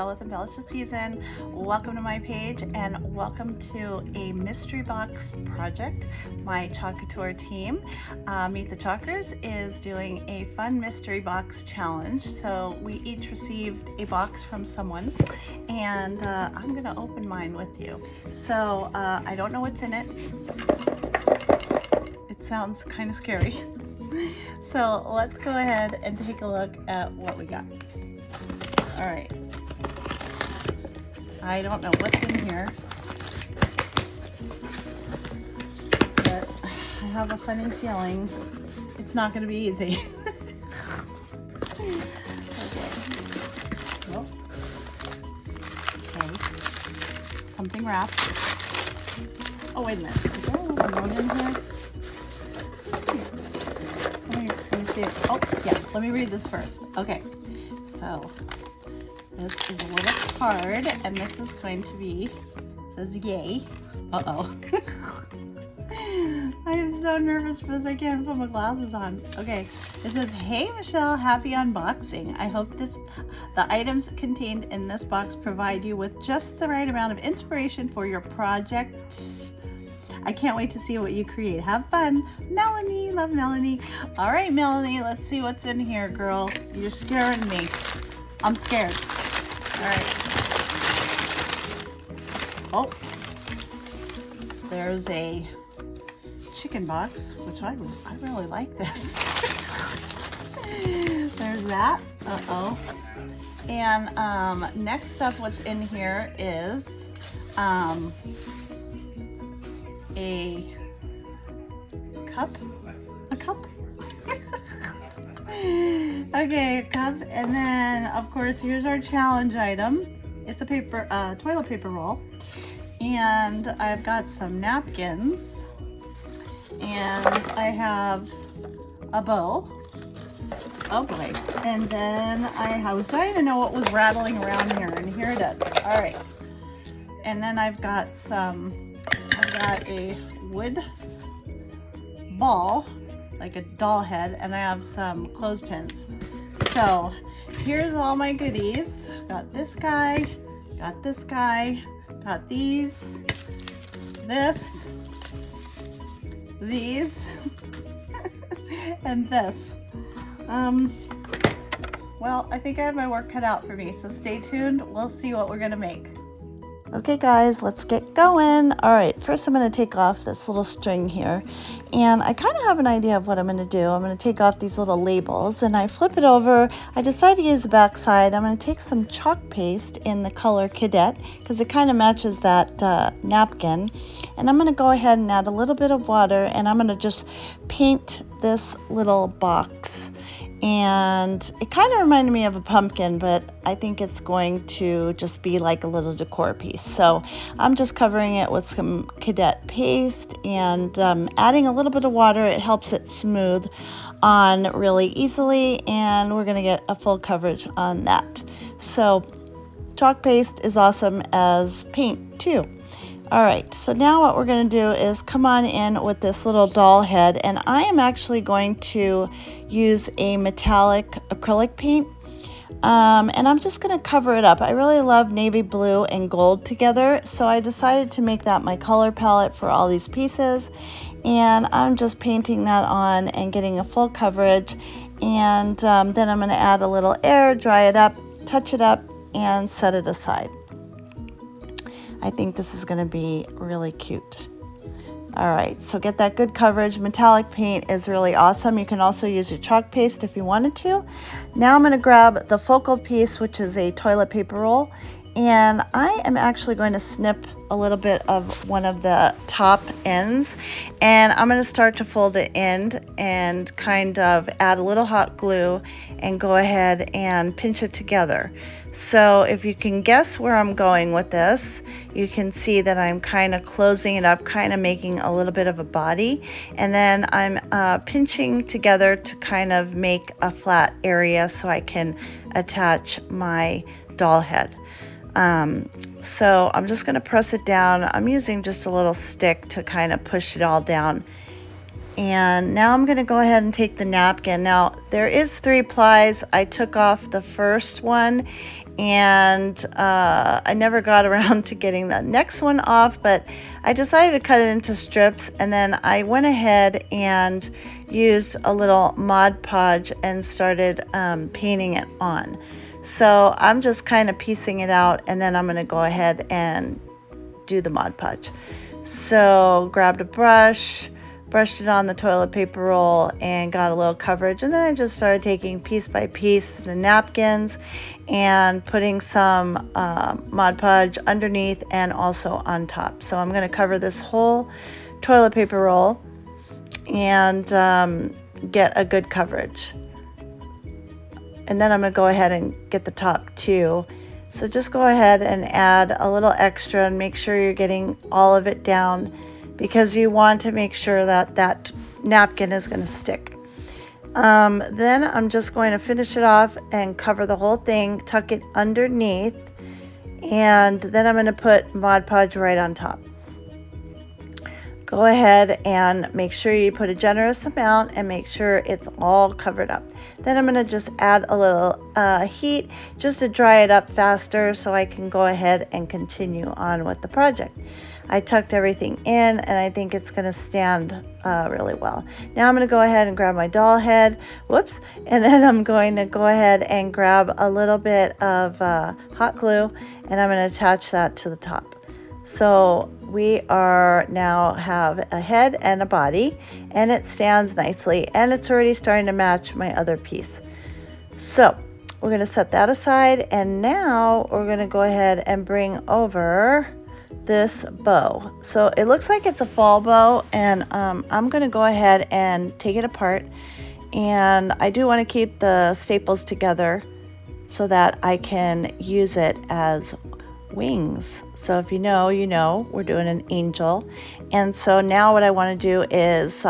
with Embellish the Season. Welcome to my page and welcome to a mystery box project. My Chalk Couture team, Meet the Chalkers, is doing a fun mystery box challenge. So we each received a box from someone and I'm gonna open mine with you. So I don't know what's in it. It sounds kind of scary. So let's go ahead and take a look at what we got. All right. I don't know what's in here, but I have a funny feeling it's not going to be easy. Okay. Oh. Okay. Something wrapped. Oh, wait a minute. Is there a little note in here? Let me see it. Oh, yeah. Let me read this first. Okay. So this is a little card, and this is going to be, it says yay. Uh-oh. I am so nervous for this. I can't put my glasses on. Okay. It says, hey Michelle, happy unboxing. I hope the items contained in this box provide you with just the right amount of inspiration for your projects. I can't wait to see what you create. Have fun. Melanie, love Melanie. All right, Melanie, let's see what's in here, girl. You're scaring me. I'm scared. All right. Oh, there's a chicken box, which I really like this. There's that. Uh-oh. And next up, what's in here is a cup. A cup? Okay, a cup, and then of course here's our challenge item. It's a toilet paper roll, and I've got some napkins, and I have a bow. Oh boy! And then I was dying to know what was rattling around here, and here it is. All right, and then I've got a wood ball, like a doll head, and I have some clothespins. So here's all my goodies. Got this guy, got this guy, got these, this, these, and this. Well, I think I have my work cut out for me, so stay tuned. We'll see what we're gonna make. Okay guys, let's get going. All right, first I'm going to take off this little string here, and I kind of have an idea of what I'm going to do. I'm going to take off these little labels and I flip it over. I decided to use the back side. I'm going to take some chalk paste in the color Cadet because it kind of matches that napkin, and I'm going to go ahead and add a little bit of water, and I'm going to just paint this little box. And it kind of reminded me of a pumpkin, but I think it's going to just be like a little decor piece. So I'm just covering it with some Cadet paste and adding a little bit of water. It helps it smooth on really easily, and we're going to get a full coverage on that. So chalk paste is awesome as paint too. All right, so now what we're going to do is come on in with this little doll head, and I am actually going to use a metallic acrylic paint, and I'm just going to cover it up. I really love navy blue and gold together, so I decided to make that my color palette for all these pieces, and I'm just painting that on and getting a full coverage, and then I'm going to add a little air, dry it up, touch it up, and set it aside. I think this is going to be really cute. All right, so get that good coverage. Metallic paint is really awesome. You can also use your chalk paste if you wanted to. Now I'm going to grab the focal piece, which is a toilet paper roll, and I am actually going to snip a little bit of one of the top ends, and I'm going to start to fold it in and kind of add a little hot glue and go ahead and pinch it together. So if you can guess where I'm going with this, you can see that I'm kind of closing it up, kind of making a little bit of a body, and then I'm pinching together to kind of make a flat area so I can attach my doll head. So I'm just going to press it down. I'm using just a little stick to kind of push it all down. And now I'm going to go ahead and take the napkin. Now there is 3 plies. I took off the first one, and I never got around to getting the next one off, but I decided to cut it into strips, and then I went ahead and used a little Mod Podge and started painting it on. So I'm just kind of piecing it out, and then I'm going to go ahead and do the Mod Podge. So grabbed a brush, brushed it on the toilet paper roll, and got a little coverage, and then I just started taking piece by piece the napkins and putting some Mod Podge underneath and also on top. So I'm going to cover this whole toilet paper roll and get a good coverage. And then I'm going to go ahead and get the top too. So just go ahead and add a little extra and make sure you're getting all of it down, because you want to make sure that that napkin is going to stick. Then I'm just going to finish it off and cover the whole thing, tuck it underneath, and then I'm going to put Mod Podge right on top. Go ahead and make sure you put a generous amount and make sure it's all covered up. Then I'm going to just add a little heat just to dry it up faster so I can go ahead and continue on with the project. I tucked everything in, and I think it's going to stand really well. Now I'm going to go ahead and grab my doll head, whoops, and then I'm going to go ahead and grab a little bit of hot glue, and I'm going to attach that to the top. So we are now have a head and a body, and it stands nicely, and it's already starting to match my other piece. So we're going to set that aside, and now we're going to go ahead and bring over this bow. So it looks like it's a fall bow, and I'm going to go ahead and take it apart, and I do want to keep the staples together so that I can use it as wings. So if you know, you know, we're doing an angel. And so now what I want to do is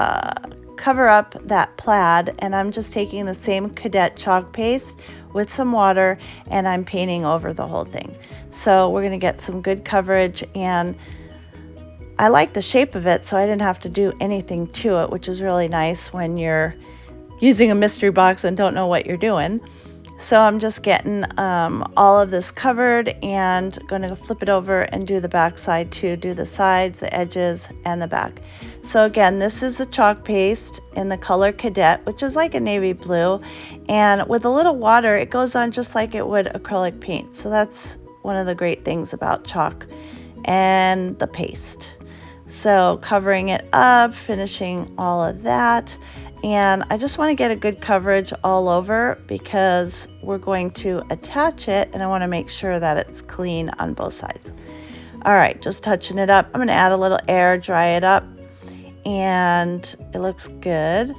cover up that plaid, and I'm just taking the same cadet chalk paste with some water, and I'm painting over the whole thing. So we're going to get some good coverage, and I like the shape of it, so I didn't have to do anything to it, which is really nice when you're using a mystery box and don't know what you're doing. So I'm just getting all of this covered, and going to flip it over and do the back side too, do the sides, the edges, and the back. So again, this is the chalk paste in the color Cadet, which is like a navy blue, and with a little water it goes on just like it would acrylic paint. So that's one of the great things about chalk and the paste. So covering it up, finishing all of that. And I just want to get a good coverage all over because we're going to attach it, and I want to make sure that it's clean on both sides. All right, just touching it up. I'm going to add a little air, dry it up, and it looks good.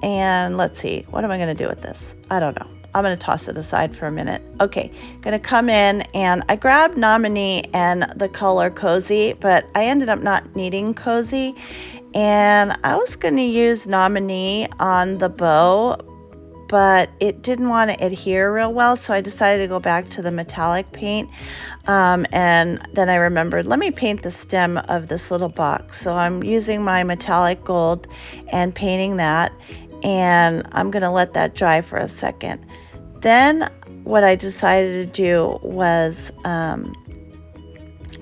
And let's see, what am I going to do with this? I don't know. I'm going to toss it aside for a minute. Okay, going to come in, and I grabbed Nominee and the color Cozy, but I ended up not needing Cozy. And I was going to use Nominee on the bow, but it didn't want to adhere real well, so I decided to go back to the metallic paint. And then I remembered, let me paint the stem of this little box. So I'm using my metallic gold and painting that, and I'm going to let that dry for a second. Then what I decided to do was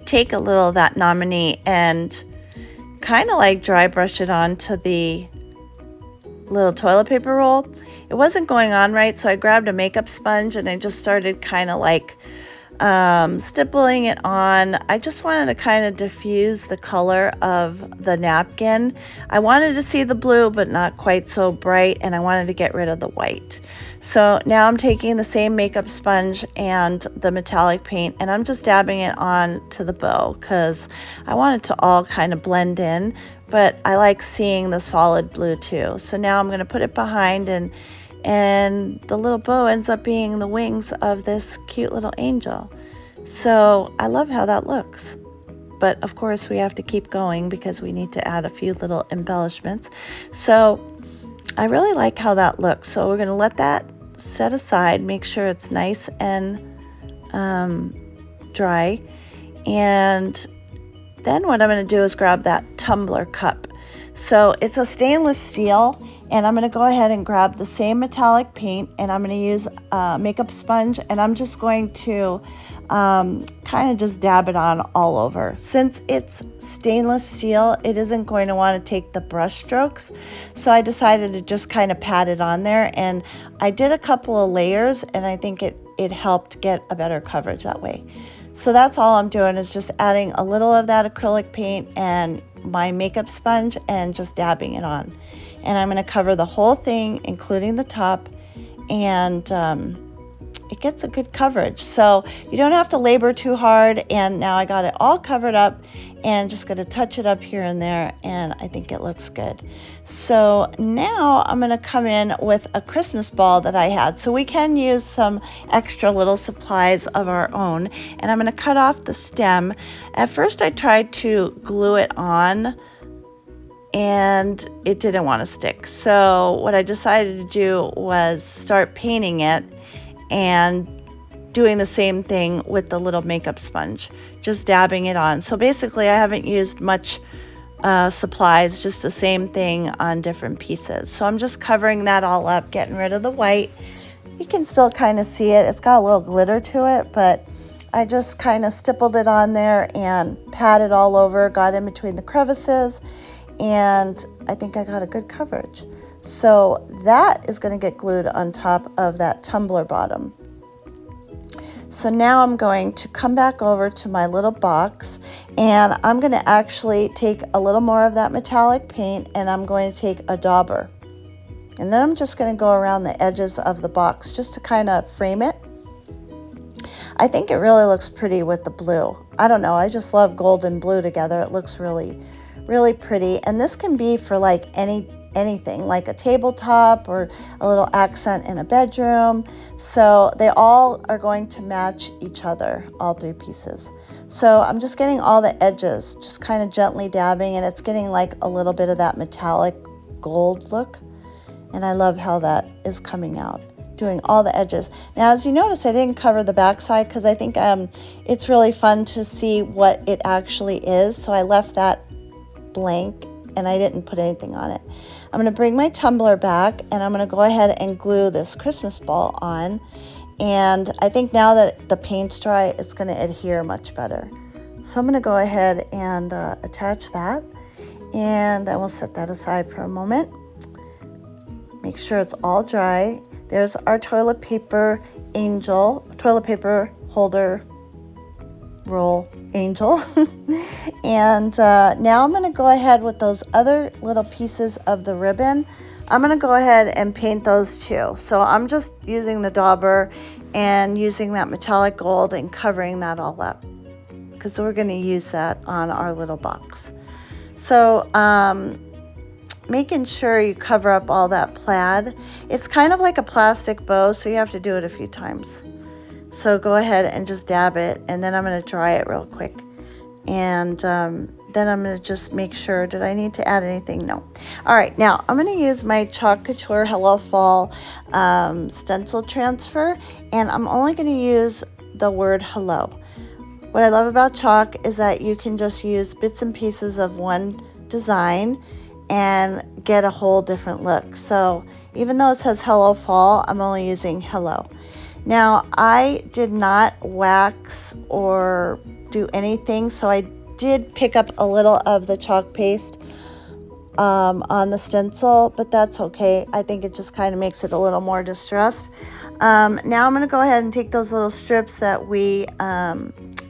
take a little of that Nominee and kind of like dry brush it onto the little toilet paper roll. It wasn't going on right, so I grabbed a makeup sponge and I just started kind of like stippling it on. I just wanted to kind of diffuse the color of the napkin. I wanted to see the blue, but not quite so bright, and I wanted to get rid of the white. So now I'm taking the same makeup sponge and the metallic paint, and I'm just dabbing it on to the bow because I want it to all kind of blend in, but I like seeing the solid blue too. So now I'm going to put it behind, and the little bow ends up being the wings of this cute little angel. So I love how that looks. But of course we have to keep going because we need to add a few little embellishments. So I really like how that looks. So we're going to let that set aside, make sure it's nice and dry. And then what I'm going to do is grab that tumbler cup. So it's a stainless steel, and I'm going to go ahead and grab the same metallic paint, and I'm going to use a makeup sponge, and I'm just going to kind of just dab it on all over. Since it's stainless steel, it isn't going to want to take the brush strokes, so I decided to just kind of pat it on there, and I did a couple of layers, and I think it helped get a better coverage that way. So that's all I'm doing, is just adding a little of that acrylic paint and my makeup sponge and just dabbing it on. And I'm going to cover the whole thing, including the top, and it gets a good coverage. So you don't have to labor too hard. And now I got it all covered up, and just going to touch it up here and there, and I think it looks good. So now I'm going to come in with a Christmas ball that I had. So we can use some extra little supplies of our own, and I'm going to cut off the stem. At first I tried to glue it on, and it didn't want to stick. So what I decided to do was start painting it and doing the same thing with the little makeup sponge, just dabbing it on. So basically I haven't used much supplies, just the same thing on different pieces. So I'm just covering that all up, getting rid of the white. You can still kind of see it. It's got a little glitter to it, but I just kind of stippled it on there and patted all over, got in between the crevices, and I think I got a good coverage. So that is going to get glued on top of that tumbler bottom. So now I'm going to come back over to my little box, and I'm going to actually take a little more of that metallic paint, and I'm going to take a dauber. And then I'm just going to go around the edges of the box just to kind of frame it. I think it really looks pretty with the blue. I don't know, I just love gold and blue together. It looks really, really pretty. And this can be for like anything, like a tabletop or a little accent in a bedroom. So they all are going to match each other, all three pieces. So I'm just getting all the edges, just kind of gently dabbing, and it's getting like a little bit of that metallic gold look. And I love how that is coming out, doing all the edges. Now, as you notice, I didn't cover the back side because I think it's really fun to see what it actually is. So I left that blank, and I didn't put anything on it. I'm going to bring my tumbler back, and I'm going to go ahead and glue this Christmas ball on. And I think now that the paint's dry, it's going to adhere much better. So I'm going to go ahead and attach that, and then we'll set that aside for a moment. Make sure it's all dry. There's our toilet paper angel, toilet paper holder roll angel. And now I'm going to go ahead with those other little pieces of the ribbon. I'm going to go ahead and paint those too. So I'm just using the dauber and using that metallic gold and covering that all up, because we're going to use that on our little box. So making sure you cover up all that plaid. It's kind of like a plastic bow, so you have to do it a few times. So go ahead and just dab it, and then I'm going to dry it real quick. And then I'm going to just make sure, did I need to add anything? No. All right, now I'm going to use my Chalk Couture Hello Fall stencil transfer, and I'm only going to use the word hello. What I love about chalk is that you can just use bits and pieces of one design and get a whole different look. So even though it says Hello Fall, I'm only using hello. Now, I did not wax or do anything, so I did pick up a little of the chalk paste on the stencil, but that's okay. I think it just kind of makes it a little more distressed. Now I'm going to go ahead and take those little strips that we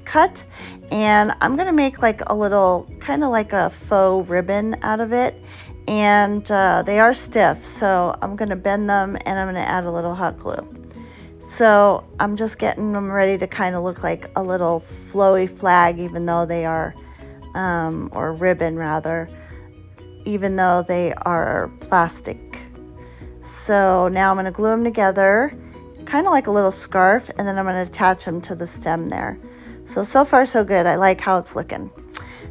cut, and I'm going to make like a little, kind of like a faux ribbon out of it. And they are stiff, so I'm going to bend them, and I'm going to add a little hot glue. So I'm just getting them ready to kind of look like a little flowy flag, even though they are, or ribbon rather, even though they are plastic. So now I'm going to glue them together, kind of like a little scarf, and then I'm going to attach them to the stem there. So far so good. I like how it's looking.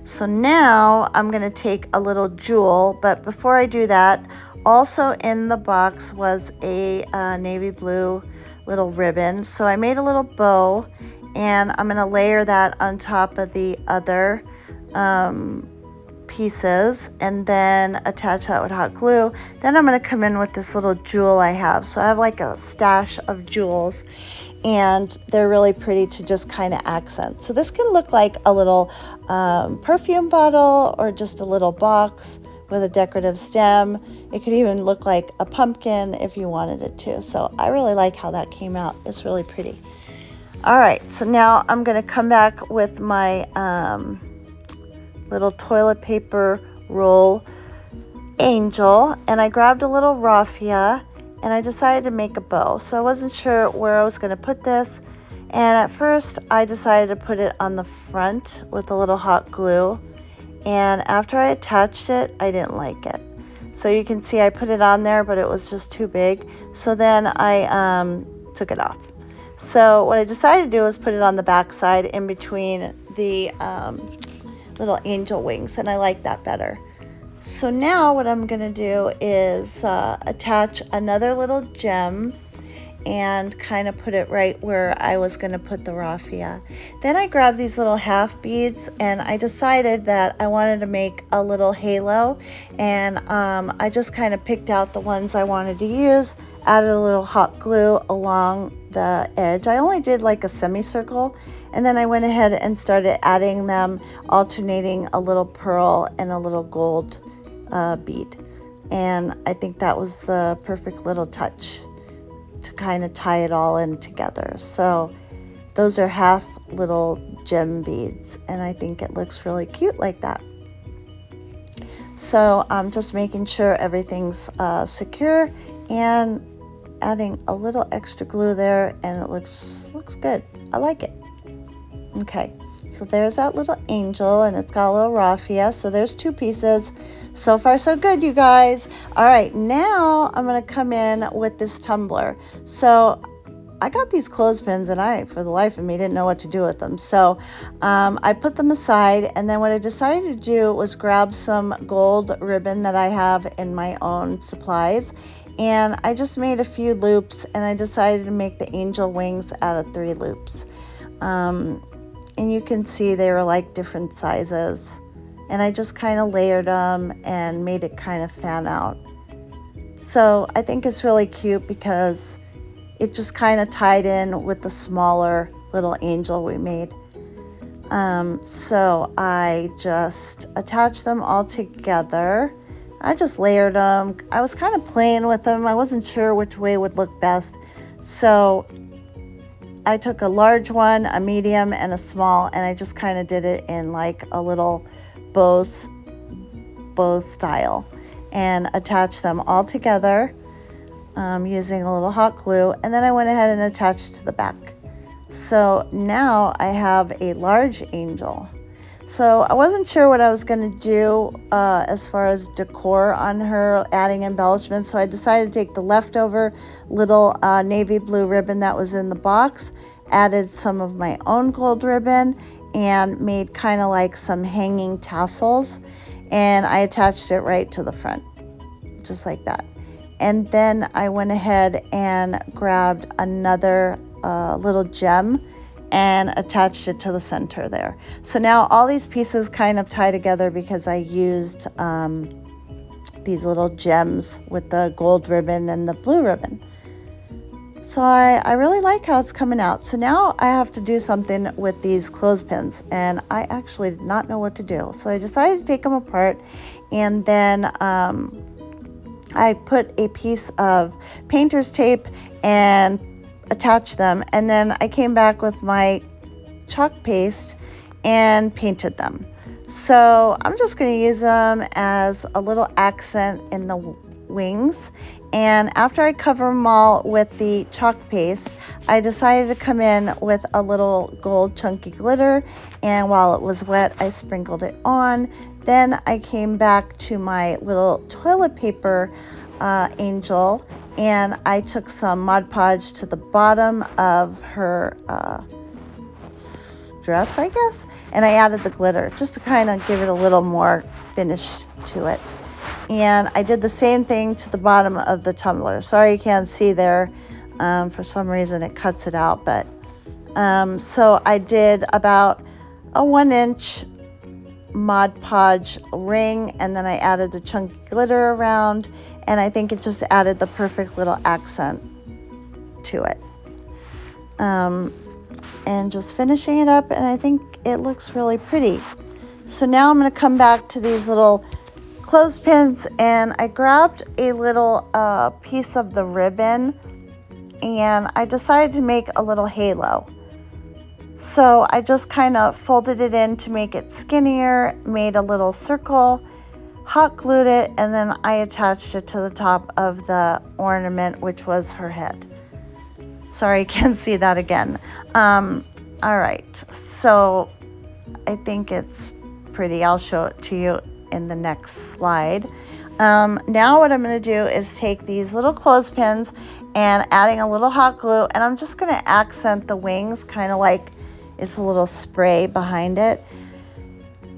So now I'm going to take a little jewel, but before I do that, also in the box was a navy blue little ribbon. So I made a little bow, and I'm going to layer that on top of the other pieces and then attach that with hot glue. Then I'm going to come in with this little jewel I have. So I have like a stash of jewels, and they're really pretty to just kind of accent. So this can look like a little perfume bottle or just a little box with a decorative stem. It could even look like a pumpkin if you wanted it to. So I really like how that came out. It's really pretty. All right, so now I'm going to come back with my little toilet paper roll angel, and I grabbed a little raffia and I decided to make a bow. So I wasn't sure where I was going to put this, and at first I decided to put it on the front with a little hot glue, and after I attached it, I didn't like it. So you can see I put it on there, but it was just too big. So then I took it off. So what I decided to do was put it on the back side in between the little angel wings, and I like that better. So now what I'm going to do is attach another little gem and kind of put it right where I was going to put the raffia. Then I grabbed these little half beads, and I decided that I wanted to make a little halo, and I just kind of picked out the ones I wanted to use, added a little hot glue along the edge. I only did like a semicircle, and then I went ahead and started adding them, alternating a little pearl and a little gold bead. And I think that was the perfect little touch to kind of tie it all in together. So those are half little gem beads, and I think it looks really cute like that. So I'm just making sure everything's secure and adding a little extra glue there, and it looks good. I like it. Okay, so there's that little angel, and it's got a little raffia. So there's two pieces. So far so good, you guys. All right, now I'm gonna come in with this tumbler. So I got these clothespins, and I, for the life of me, didn't know what to do with them. So I put them aside, and then what I decided to do was grab some gold ribbon that I have in my own supplies, and I just made a few loops, and I decided to make the angel wings out of 3 loops. And you can see they were like different sizes, and I just kind of layered them and made it kind of fan out. So I think it's really cute because it just kind of tied in with the smaller little angel we made. So I just attached them all together. I just layered them. I was kind of playing with them. I wasn't sure which way would look best. So I took a large one, a medium, and a small, and I just kind of did it in like a little bow style, and attached them all together using a little hot glue, and then I went ahead and attached it to the back. So now I have a large angel. So I wasn't sure what I was going to do as far as decor on her, adding embellishments. So I decided to take the leftover little navy blue ribbon that was in the box, added some of my own gold ribbon, and made kind of like some hanging tassels. And I attached it right to the front, just like that. And then I went ahead and grabbed another little gem and attached it to the center there. So now all these pieces kind of tie together because I used these little gems with the gold ribbon and the blue ribbon. So I really like how it's coming out. So now I have to do something with these clothespins, and I actually did not know what to do. So I decided to take them apart, and then I put a piece of painter's tape and attach them, and then I came back with my chalk paste and painted them. So I'm just going to use them as a little accent in the wings, and after I cover them all with the chalk paste, I decided to come in with a little gold chunky glitter, and while it was wet I sprinkled it on. Then I came back to my little toilet paper angel, and I took some Mod Podge to the bottom of her dress, I guess, and I added the glitter just to kind of give it a little more finish to it. And I did the same thing to the bottom of the tumbler. Sorry you can't see there. For some reason it cuts it out, but so I did about a 1-inch Mod Podge ring, and then I added the chunky glitter around, and I think it just added the perfect little accent to it. And just finishing it up, and I think it looks really pretty. So now I'm going to come back to these little clothespins, and I grabbed a little piece of the ribbon, and I decided to make a little halo. So I just kind of folded it in to make it skinnier, made a little circle, hot glued it, and then I attached it to the top of the ornament, which was her head. Sorry, you can't see that again. All right, so I think it's pretty. I'll show it to you in the next slide. Now what I'm going to do is take these little clothespins and adding a little hot glue, and I'm just going to accent the wings, kind of like it's a little spray behind it.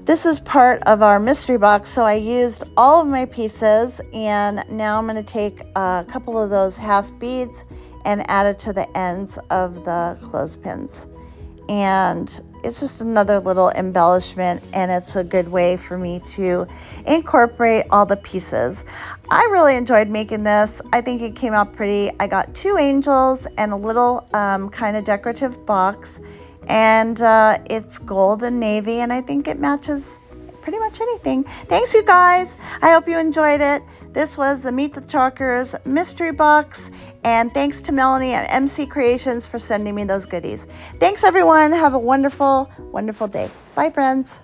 This is part of our mystery box, so I used all of my pieces, and now I'm going to take a couple of those half beads and add it to the ends of the clothespins. And it's just another little embellishment, and it's a good way for me to incorporate all the pieces. I really enjoyed making this. I think it came out pretty. I got 2 angels and a little kind of decorative box, and it's gold and navy, and I think it matches pretty much anything. Thanks, you guys. I hope you enjoyed it. This was the Meet the Chalkers mystery box, and thanks to Melanie at MC Creations for sending me those goodies. Thanks, everyone. Have a wonderful, wonderful day. Bye, friends.